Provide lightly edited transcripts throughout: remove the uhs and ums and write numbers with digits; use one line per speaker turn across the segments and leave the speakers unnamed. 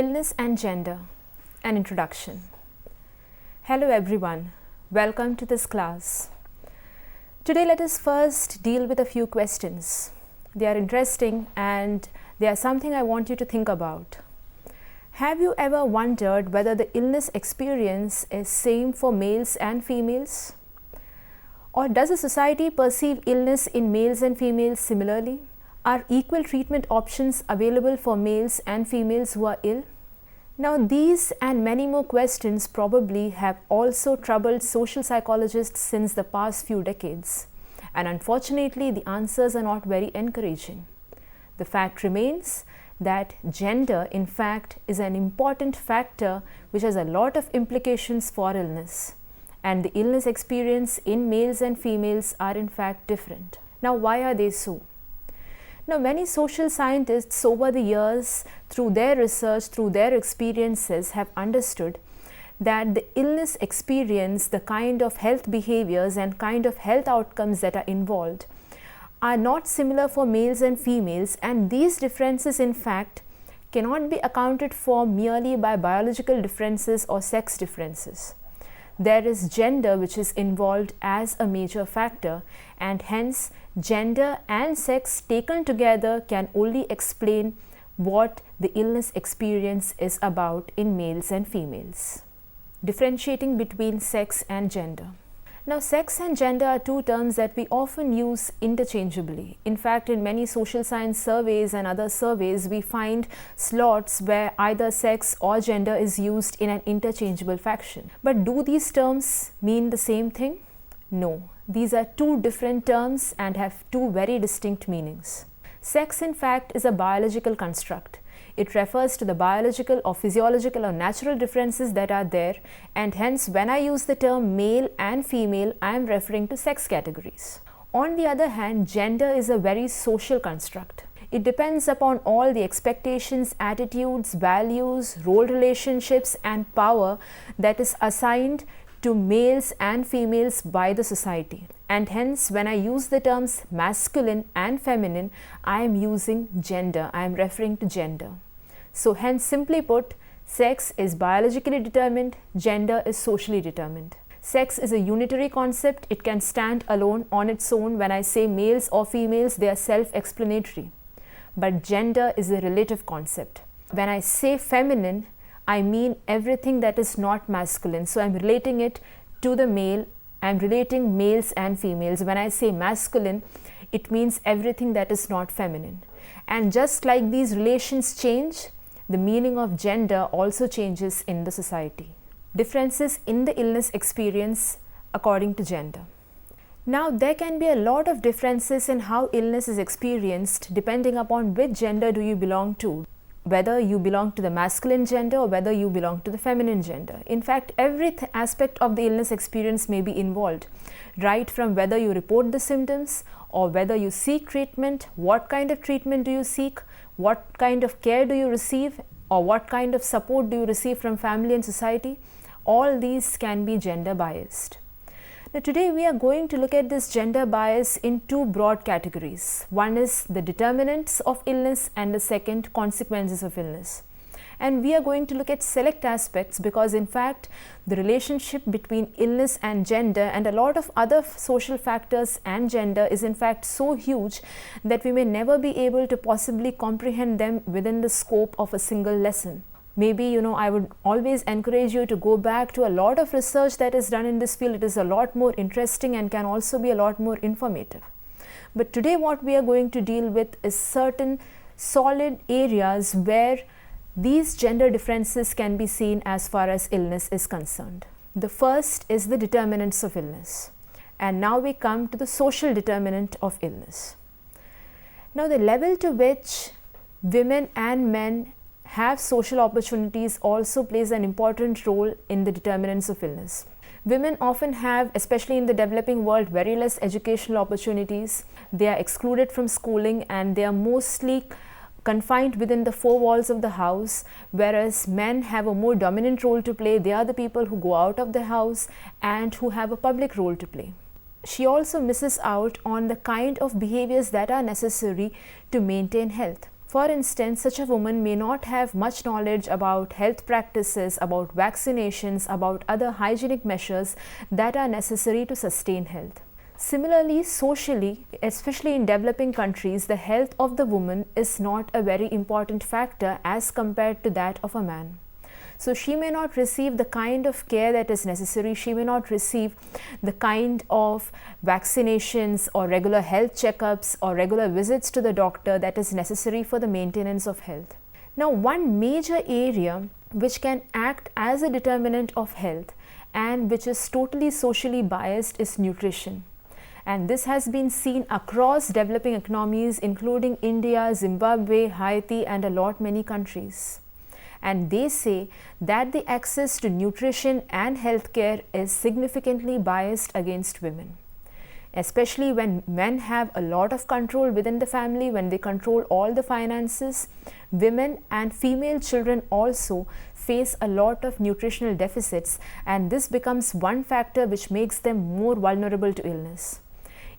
Illness and Gender, an introduction. Hello everyone, welcome to this class. Today let us first deal with a few questions. They are interesting and they are something I want you to think about. Have you ever wondered whether the illness experience is same for males and females? Or does a society perceive illness in males and females similarly? Are equal treatment options available for males and females who are ill? Now, these and many more questions probably have also troubled social psychologists since the past few decades. And unfortunately, the answers are not very encouraging. The fact remains that gender, in fact, is an important factor which has a lot of implications for illness. And the illness experience in males and females are in fact different. Now, why are they so? Now, many social scientists over the years, through their research, through their experiences, have understood that the illness experience, the kind of health behaviors and kind of health outcomes that are involved, are not similar for males and females, and these differences, in fact, cannot be accounted for merely by biological differences or sex differences. There is gender which is involved as a major factor, and hence gender and sex taken together can only explain what the illness experience is about in males and females. Differentiating between sex and gender. Now, sex and gender are two terms that we often use interchangeably. In fact, in many social science surveys and other surveys, we find slots where either sex or gender is used in an interchangeable fashion. But do these terms mean the same thing? No. These are two different terms and have two very distinct meanings. Sex, in fact, is a biological construct. It refers to the biological or physiological or natural differences that are there, and hence when I use the term male and female, I am referring to sex categories. On the other hand, gender is a very social construct. It depends upon all the expectations, attitudes, values, role relationships and power that is assigned to males and females by the society. And hence when I use the terms masculine and feminine, I am using gender, I am referring to gender. So hence, simply put, sex is biologically determined, gender is socially determined. Sex is a unitary concept, it can stand alone on its own. When I say males or females, they are self-explanatory. But gender is a relative concept. When I say feminine, I mean everything that is not masculine. So I'm relating it to the male. I'm relating males and females. When I say masculine, it means everything that is not feminine. And just like these relations change, the meaning of gender also changes in the society. Differences in the illness experience according to gender. Now, there can be a lot of differences in how illness is experienced depending upon which gender do you belong to. Whether you belong to the masculine gender or whether you belong to the feminine gender. In fact, every aspect of the illness experience may be involved, right from whether you report the symptoms or whether you seek treatment, what kind of treatment do you seek, what kind of care do you receive, or what kind of support do you receive from family and society. All these can be gender biased. Now, today we are going to look at this gender bias in two broad categories. One is the determinants of illness and the second, consequences of illness. And we are going to look at select aspects because in fact the relationship between illness and gender and a lot of other social factors and gender is in fact so huge that we may never be able to possibly comprehend them within the scope of a single lesson. Maybe, I would always encourage you to go back to a lot of research that is done in this field. It is a lot more interesting and can also be a lot more informative. But today what we are going to deal with is certain solid areas where these gender differences can be seen as far as illness is concerned. The first is the determinants of illness. And now we come to the social determinant of illness. Now, the level to which women and men have social opportunities also plays an important role in the determinants of illness. Women often have, especially in the developing world, very less educational opportunities. They are excluded from schooling and they are mostly confined within the four walls of the house, whereas men have a more dominant role to play. They are the people who go out of the house and who have a public role to play. She also misses out on the kind of behaviors that are necessary to maintain health. For instance, such a woman may not have much knowledge about health practices, about vaccinations, about other hygienic measures that are necessary to sustain health. Similarly, socially, especially in developing countries, the health of the woman is not a very important factor as compared to that of a man. So she may not receive the kind of care that is necessary, she may not receive the kind of vaccinations or regular health checkups or regular visits to the doctor that is necessary for the maintenance of health. Now, one major area which can act as a determinant of health and which is totally socially biased is nutrition. And this has been seen across developing economies including India, Zimbabwe, Haiti and a lot many countries. And they say that the access to nutrition and healthcare is significantly biased against women, especially when men have a lot of control within the family, when they control all the finances. Women and female children also face a lot of nutritional deficits, and this becomes one factor which makes them more vulnerable to illness.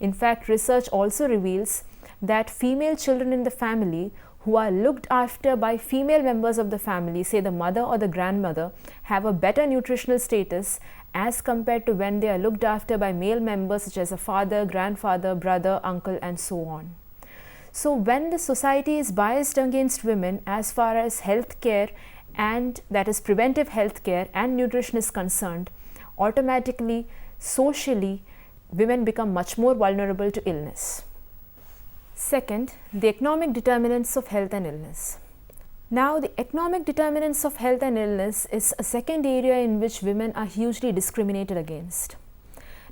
In fact, research also reveals that female children in the family who are looked after by female members of the family, say the mother or the grandmother, have a better nutritional status as compared to when they are looked after by male members such as a father, grandfather, brother, uncle and so on. So when the society is biased against women as far as healthcare, and that is preventive healthcare and nutrition is concerned, automatically, socially, women become much more vulnerable to illness. Second, the economic determinants of health and illness. Now, the economic determinants of health and illness is a second area in which women are hugely discriminated against.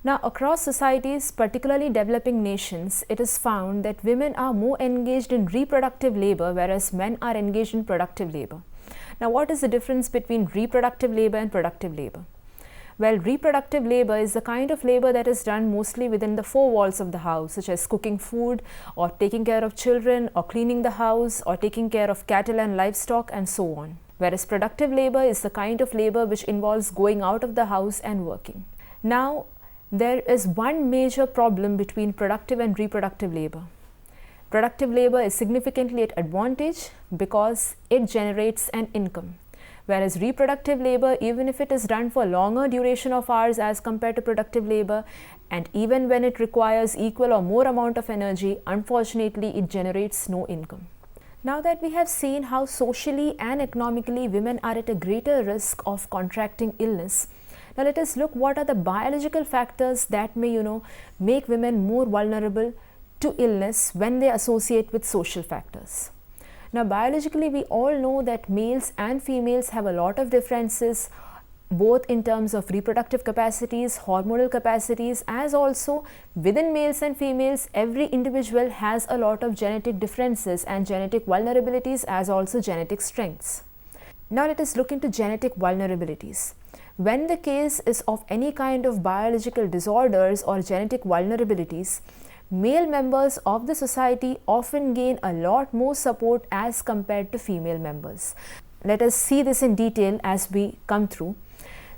Now, across societies, particularly developing nations, it is found that women are more engaged in reproductive labor, whereas men are engaged in productive labor. Now, what is the difference between reproductive labor and productive labor? Well, reproductive labor is the kind of labor that is done mostly within the four walls of the house, such as cooking food or taking care of children or cleaning the house or taking care of cattle and livestock and so on. Whereas productive labor is the kind of labor which involves going out of the house and working. Now, there is one major problem between productive and reproductive labor. Productive labor is significantly at advantage because it generates an income. Whereas reproductive labor, even if it is done for longer duration of hours as compared to productive labor, and even when it requires equal or more amount of energy, unfortunately it generates no income. Now that we have seen how socially and economically women are at a greater risk of contracting illness, now let us look what are the biological factors that may, make women more vulnerable to illness when they associate with social factors. Now, biologically, we all know that males and females have a lot of differences, both in terms of reproductive capacities, hormonal capacities, as also within males and females, every individual has a lot of genetic differences and genetic vulnerabilities as also genetic strengths. Now, let us look into genetic vulnerabilities. When the case is of any kind of biological disorders or genetic vulnerabilities, male members of the society often gain a lot more support as compared to female members. Let us see this in detail as we come through.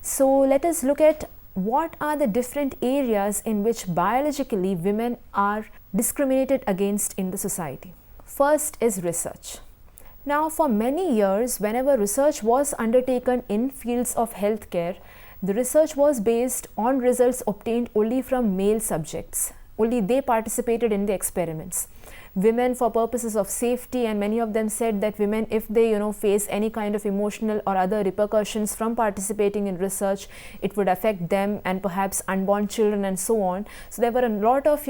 So let us look at what are the different areas in which biologically women are discriminated against in the society. First is research. Now, for many years, whenever research was undertaken in fields of healthcare, the research was based on results obtained only from male subjects. Only they participated in the experiments. Women, for purposes of safety, and many of them said that women, if they face any kind of emotional or other repercussions from participating in research, it would affect them and perhaps unborn children and so on. So there were a lot of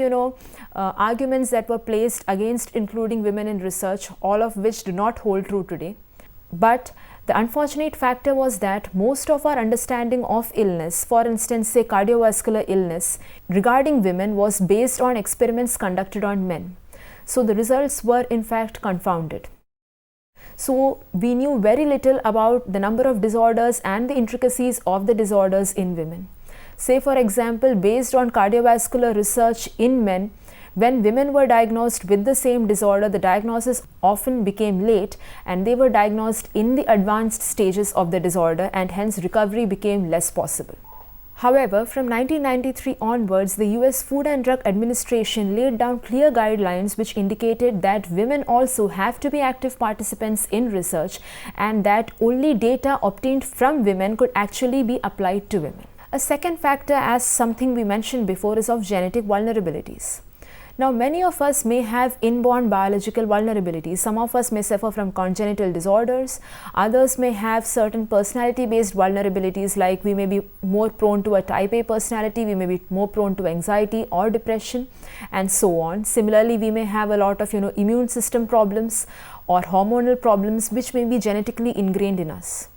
arguments that were placed against including women in research, all of which do not hold true today. But the unfortunate factor was that most of our understanding of illness, for instance, say cardiovascular illness, regarding women was based on experiments conducted on men. So the results were in fact confounded. So we knew very little about the number of disorders and the intricacies of the disorders in women. Say for example, based on cardiovascular research in men, when women were diagnosed with the same disorder, the diagnosis often became late and they were diagnosed in the advanced stages of the disorder, and hence recovery became less possible. However, from 1993 onwards, the US Food and Drug Administration laid down clear guidelines which indicated that women also have to be active participants in research and that only data obtained from women could actually be applied to women. A second factor, as something we mentioned before, is of genetic vulnerabilities. Now, many of us may have inborn biological vulnerabilities. Some of us may suffer from congenital disorders. Others may have certain personality-based vulnerabilities, like we may be more prone to a type A personality, we may be more prone to anxiety or depression, and so on. Similarly, we may have a lot of immune system problems or hormonal problems which may be genetically ingrained in us.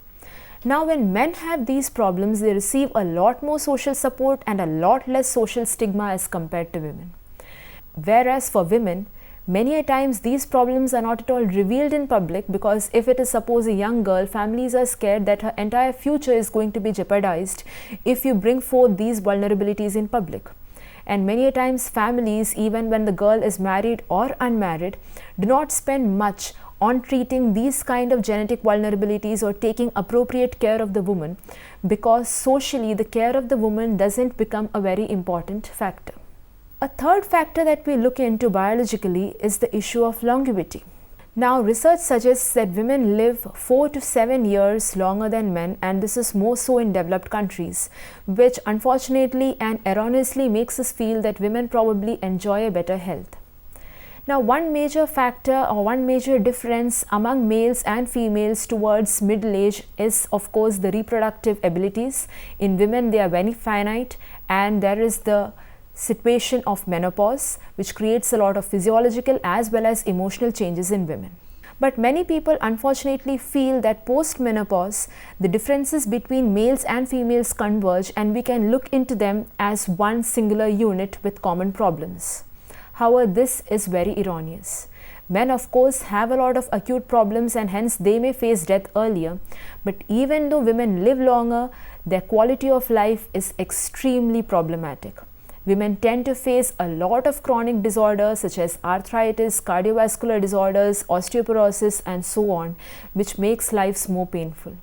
Now, when men have these problems, they receive a lot more social support and a lot less social stigma as compared to women. Whereas for women, many a times these problems are not at all revealed in public, because if it is suppose a young girl, families are scared that her entire future is going to be jeopardized if you bring forth these vulnerabilities in public. And many a times families, even when the girl is married or unmarried, do not spend much on treating these kind of genetic vulnerabilities or taking appropriate care of the woman, because socially the care of the woman doesn't become a very important factor. A third factor that we look into biologically is the issue of longevity. Now, research suggests that women live 4 to 7 years longer than men, and this is more so in developed countries, which unfortunately and erroneously makes us feel that women probably enjoy a better health. Now, one major factor or one major difference among males and females towards middle age is, of course, the reproductive abilities. In women, they are very finite, and there is the situation of menopause, which creates a lot of physiological as well as emotional changes in women. But many people unfortunately feel that post-menopause, the differences between males and females converge, and we can look into them as one singular unit with common problems. However, this is very erroneous. Men, of course, have a lot of acute problems, and hence they may face death earlier. But even though women live longer, their quality of life is extremely problematic. Women tend to face a lot of chronic disorders such as arthritis, cardiovascular disorders, osteoporosis, and so on, which makes lives more painful.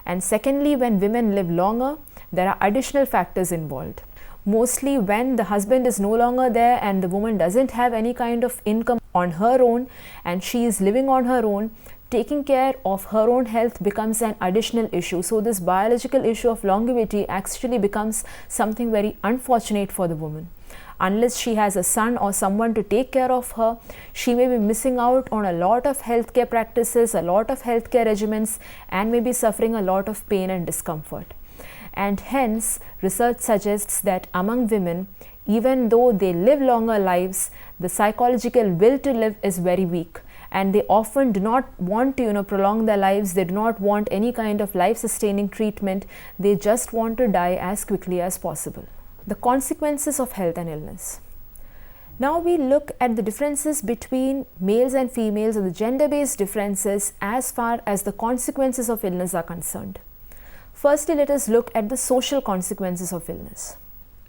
And secondly, when women live longer, there are additional factors involved. Mostly when the husband is no longer there and the woman doesn't have any kind of income on her own and she is living on her own, taking care of her own health becomes an additional issue. So this biological issue of longevity actually becomes something very unfortunate for the woman. Unless she has a son or someone to take care of her, she may be missing out on a lot of healthcare practices, a lot of healthcare regimens, and may be suffering a lot of pain and discomfort. And hence, research suggests that among women, even though they live longer lives, the psychological will to live is very weak. And they often do not want to prolong their lives. They do not want any kind of life-sustaining treatment. They just want to die as quickly as possible. The consequences of health and illness. Now we look at the differences between males and females, or the gender-based differences as far as the consequences of illness are concerned. Firstly, let us look at the social consequences of illness.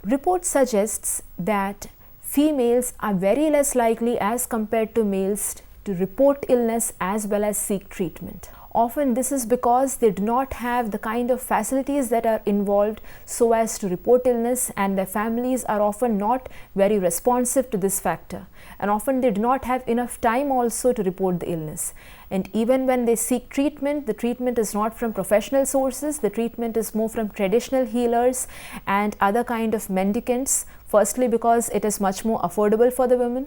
Report suggests that females are very less likely as compared to males to report illness as well as seek treatment. Often this is because they do not have the kind of facilities that are involved so as to report illness, and their families are often not very responsive to this factor, and often they do not have enough time also to report the illness. And even when they seek treatment, the treatment is not from professional sources, the treatment is more from traditional healers and other kind of mendicants. Firstly, because it is much more affordable for the women.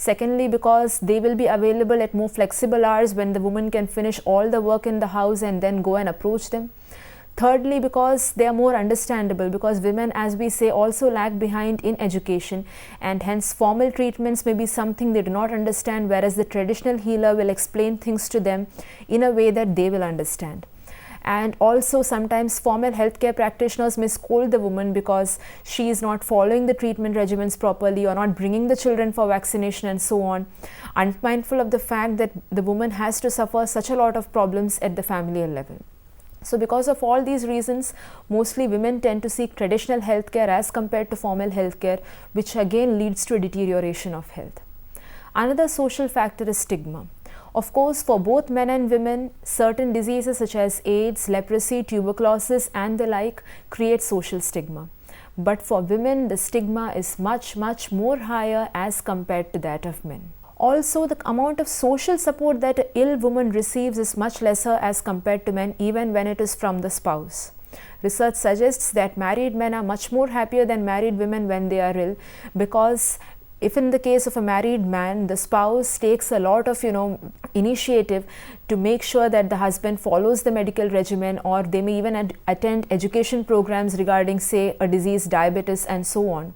Secondly, because they will be available at more flexible hours when the woman can finish all the work in the house and then go and approach them. Thirdly, because they are more understandable, because women, as we say, also lag behind in education, and hence formal treatments may be something they do not understand, whereas the traditional healer will explain things to them in a way that they will understand. And also sometimes formal healthcare practitioners may scold the woman because she is not following the treatment regimens properly or not bringing the children for vaccination and so on, unmindful of the fact that the woman has to suffer such a lot of problems at the familial level. So because of all these reasons, mostly women tend to seek traditional healthcare as compared to formal healthcare, which again leads to a deterioration of health. Another social factor is stigma. Of course, for both men and women, certain diseases such as AIDS, leprosy, tuberculosis and the like create social stigma. But for women, the stigma is much more higher as compared to that of men. Also, the amount of social support that an ill woman receives is much lesser as compared to men, even when it is from the spouse. Research suggests that married men are much more happier than married women when they are ill, because if in the case of a married man, the spouse takes a lot of initiative to make sure that the husband follows the medical regimen, or they may even attend education programs regarding, say, a disease, diabetes and so on.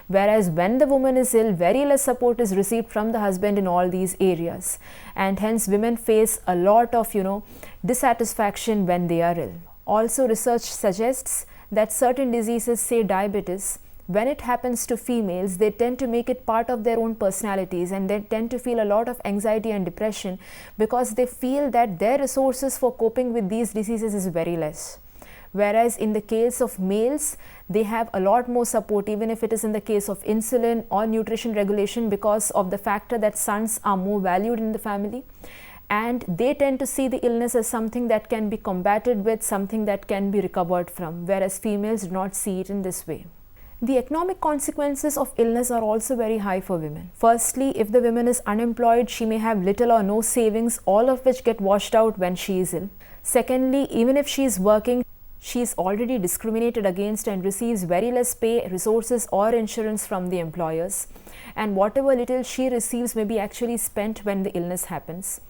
Whereas when the woman is ill, very less support is received from the husband in all these areas, and hence women face a lot of dissatisfaction when they are ill. Also, research suggests that certain diseases, say diabetes, when it happens to females, they tend to make it part of their own personalities, and they tend to feel a lot of anxiety and depression because they feel that their resources for coping with these diseases is very less. Whereas in the case of males, they have a lot more support, even if it is in the case of insulin or nutrition regulation, because of the factor that sons are more valued in the family, and they tend to see the illness as something that can be combated with, something that can be recovered from, whereas females do not see it in this way. The economic consequences of illness are also very high for women. Firstly, if the woman is unemployed, she may have little or no savings, all of which get washed out when she is ill. Secondly, even if she is working, she is already discriminated against and receives very less pay, resources or insurance from the employers, and whatever little she receives may be actually spent when the illness happens.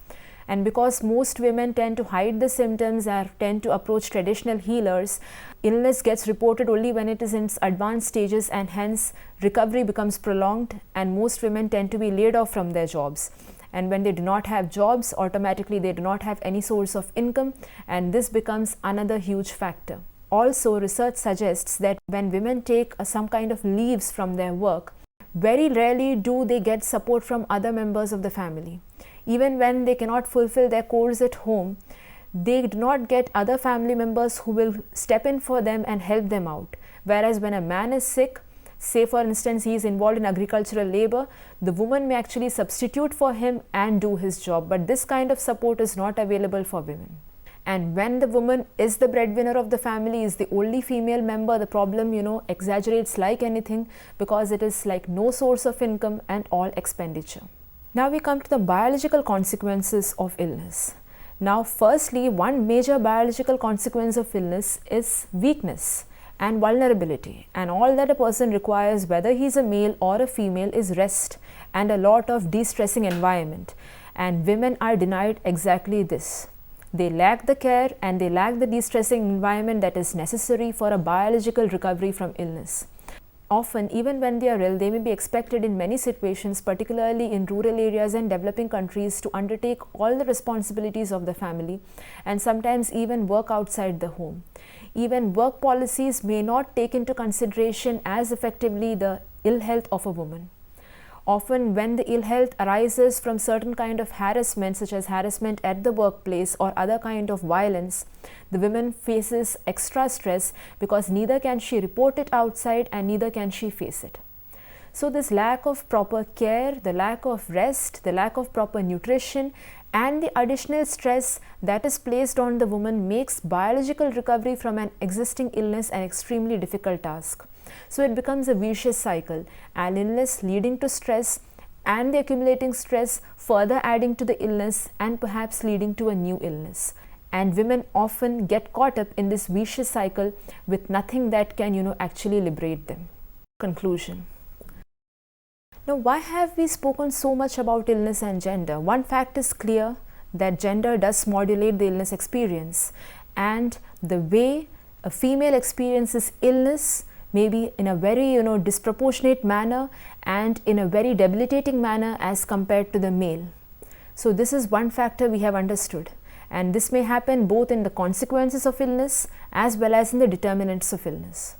And because most women tend to hide the symptoms or tend to approach traditional healers, illness gets reported only when it is in its advanced stages, and hence recovery becomes prolonged, and most women tend to be laid off from their jobs. And when they do not have jobs, automatically they do not have any source of income, and this becomes another huge factor. Also, research suggests that when women take some kind of leaves from their work, very rarely do they get support from other members of the family. Even when they cannot fulfill their chores at home, they do not get other family members who will step in for them and help them out. Whereas when a man is sick, say for instance he is involved in agricultural labor, the woman may actually substitute for him and do his job, but this kind of support is not available for women. And when the woman is the breadwinner of the family, is the only female member, the problem exaggerates like anything, because it is like no source of income and all expenditure. Now we come to the biological consequences of illness. Now firstly, one major biological consequence of illness is weakness and vulnerability, and all that a person requires, whether he is a male or a female, is rest and a lot of de-stressing environment, and women are denied exactly this. They lack the care and they lack the de-stressing environment that is necessary for a biological recovery from illness. Often, even when they are ill, they may be expected in many situations, particularly in rural areas and developing countries, to undertake all the responsibilities of the family and sometimes even work outside the home. Even work policies may not take into consideration as effectively the ill health of a woman. Often when the ill health arises from certain kind of harassment, such as harassment at the workplace or other kind of violence, the woman faces extra stress because neither can she report it outside and neither can she face it. So this lack of proper care, the lack of rest, the lack of proper nutrition and the additional stress that is placed on the woman makes biological recovery from an existing illness an extremely difficult task. So it becomes a vicious cycle, an illness leading to stress and the accumulating stress further adding to the illness and perhaps leading to a new illness. And women often get caught up in this vicious cycle with nothing that can actually liberate them. Conclusion. Now, why have we spoken so much about illness and gender? One fact is clear, that gender does modulate the illness experience, and the way a female experiences illness may be in a very disproportionate manner and in a very debilitating manner as compared to the male. So this is one factor we have understood, and this may happen both in the consequences of illness as well as in the determinants of illness.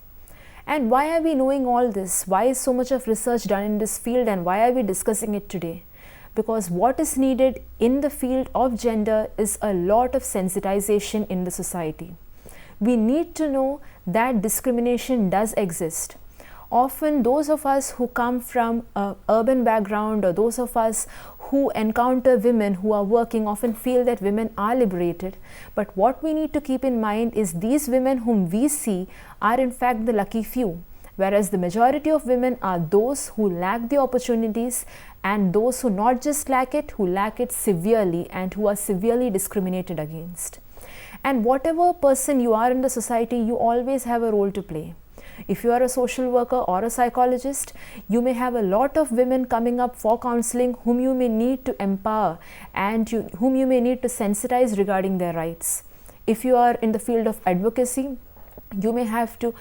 And why are we knowing all this? Why is so much of research done in this field, and why are we discussing it today? Because what is needed in the field of gender is a lot of sensitization in the society. We need to know that discrimination does exist. Often those of us who come from an urban background, or those of us who encounter women who are working, often feel that women are liberated. But what we need to keep in mind is these women whom we see are in fact the lucky few, whereas the majority of women are those who lack the opportunities, and those who not just lack it, who lack it severely and who are severely discriminated against. And whatever person you are in the society, you always have a role to play. If you are a social worker or a psychologist, you may have a lot of women coming up for counseling whom you may need to empower and whom you may need to sensitize regarding their rights. If you are in the field of advocacy, you may have to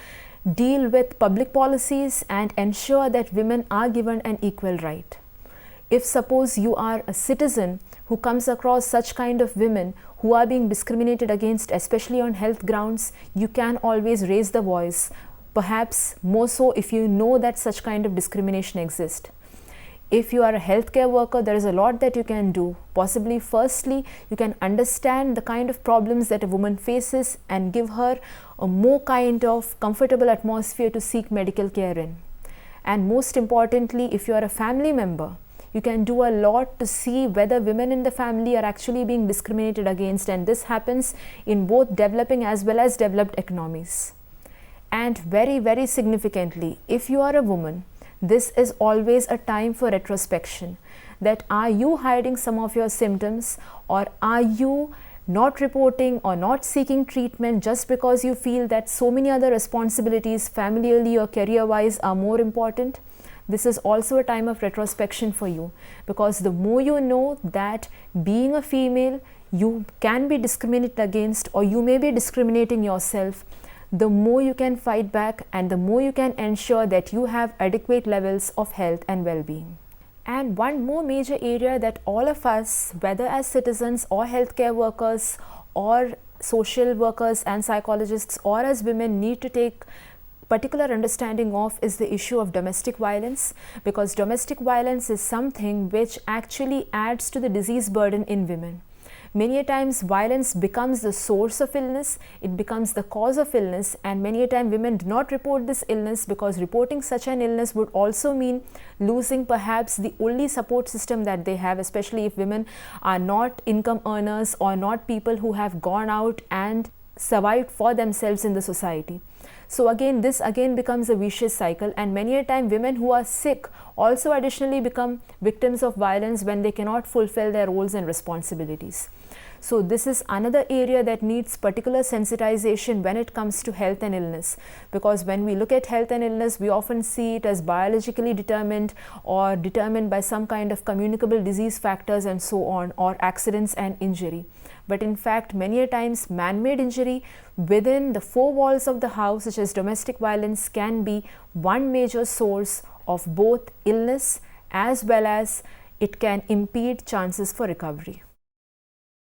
deal with public policies and ensure that women are given an equal right. If suppose you are a citizen who comes across such kind of women who are being discriminated against, especially on health grounds, you can always raise the voice, perhaps more so if you know that such kind of discrimination exists. If you are a healthcare worker, there is a lot that you can do. Possibly, firstly, you can understand the kind of problems that a woman faces and give her a more kind of comfortable atmosphere to seek medical care in. And most importantly, if you are a family member, you can do a lot to see whether women in the family are actually being discriminated against, and this happens in both developing as well as developed economies. And very, very significantly, if you are a woman, this is always a time for retrospection. That are you hiding some of your symptoms, or are you not reporting or not seeking treatment just because you feel that so many other responsibilities, familially or career-wise, are more important? This is also a time of retrospection for you, because the more you know that being a female, you can be discriminated against, or you may be discriminating yourself, the more you can fight back and the more you can ensure that you have adequate levels of health and well-being. And one more major area that all of us, whether as citizens or healthcare workers or social workers and psychologists, or as women, need to take particular understanding of is the issue of domestic violence, because domestic violence is something which actually adds to the disease burden in women. Many a times violence becomes the source of illness, it becomes the cause of illness, and many a time women do not report this illness because reporting such an illness would also mean losing perhaps the only support system that they have, especially if women are not income earners or not people who have gone out and survived for themselves in the society. So again, this again becomes a vicious cycle, and many a time women who are sick also additionally become victims of violence when they cannot fulfill their roles and responsibilities. So this is another area that needs particular sensitization when it comes to health and illness, because when we look at health and illness, we often see it as biologically determined or determined by some kind of communicable disease factors and so on, or accidents and injury. But in fact, many a times man-made injury within the four walls of the house, such as domestic violence, can be one major source of both illness as well as it can impede chances for recovery.